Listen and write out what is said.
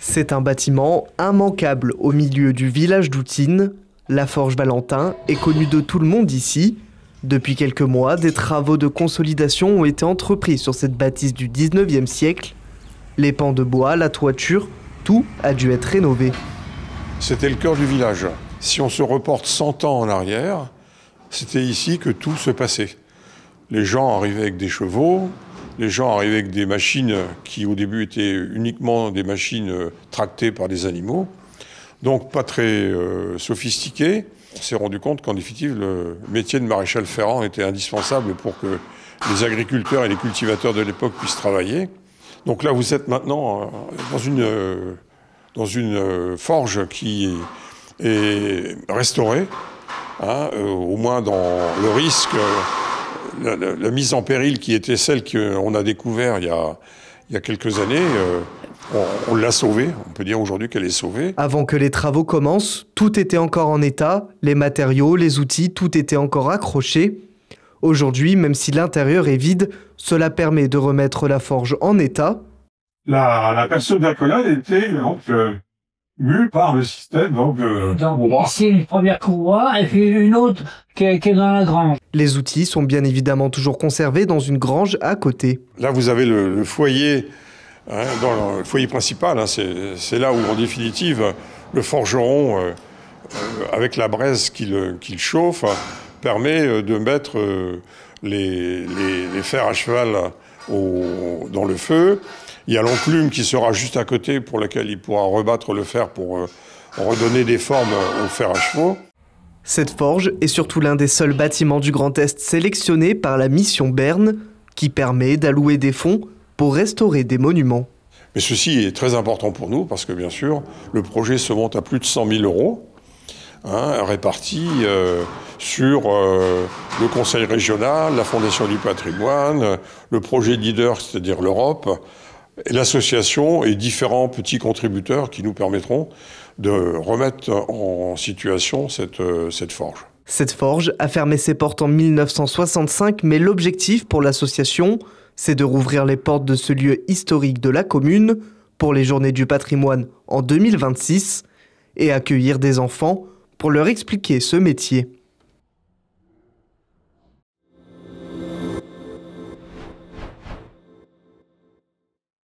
C'est un bâtiment immanquable au milieu du village d'Outine. La Forge Valentin est connue de tout le monde ici. Depuis quelques mois, des travaux de consolidation ont été entrepris sur cette bâtisse du 19e siècle. Les pans de bois, la toiture, tout a dû être rénové. C'était le cœur du village. Si on se reporte 100 ans en arrière, c'était ici que tout se passait. Les gens arrivaient avec des chevaux, les gens arrivaient avec des machines qui au début étaient uniquement des machines tractées par des animaux, donc pas très sophistiquées. On s'est rendu compte qu'en définitive, le métier de maréchal ferrant était indispensable pour que les agriculteurs et les cultivateurs de l'époque puissent travailler. Donc là, vous êtes maintenant dans une forge qui est restaurée, au moins dans le risque, la mise en péril qui était celle qu'on a découvert il y a quelques années. On l'a sauvée, on peut dire aujourd'hui qu'elle est sauvée. Avant que les travaux commencent, tout était encore en état, les matériaux, les outils, tout était encore accroché. Aujourd'hui, même si l'intérieur est vide, cela permet de remettre la forge en état. La perceuse de la colonne était mue par le système. Donc ici, une première courroie et puis une autre qui est dans la grange. Les outils sont bien évidemment toujours conservés dans une grange à côté. Là, vous avez le foyer, dans le foyer principal. C'est là où, en définitive, le forgeron, avec la braise qu'il chauffe, permet de mettre les fers à cheval dans le feu. Il y a l'enclume qui sera juste à côté pour laquelle il pourra rebattre le fer pour redonner des formes aux fers à chevaux. Cette forge est surtout l'un des seuls bâtiments du Grand Est sélectionnés par la mission Berne qui permet d'allouer des fonds pour restaurer des monuments. Mais ceci est très important pour nous parce que bien sûr le projet se monte à plus de 100 000 euros. Répartis sur le conseil régional, la fondation du patrimoine, le projet leader, c'est-à-dire l'Europe, et l'association et différents petits contributeurs qui nous permettront de remettre en situation cette forge. Cette forge a fermé ses portes en 1965, mais l'objectif pour l'association, c'est de rouvrir les portes de ce lieu historique de la commune pour les Journées du patrimoine en 2026 et accueillir des enfants pour leur expliquer ce métier.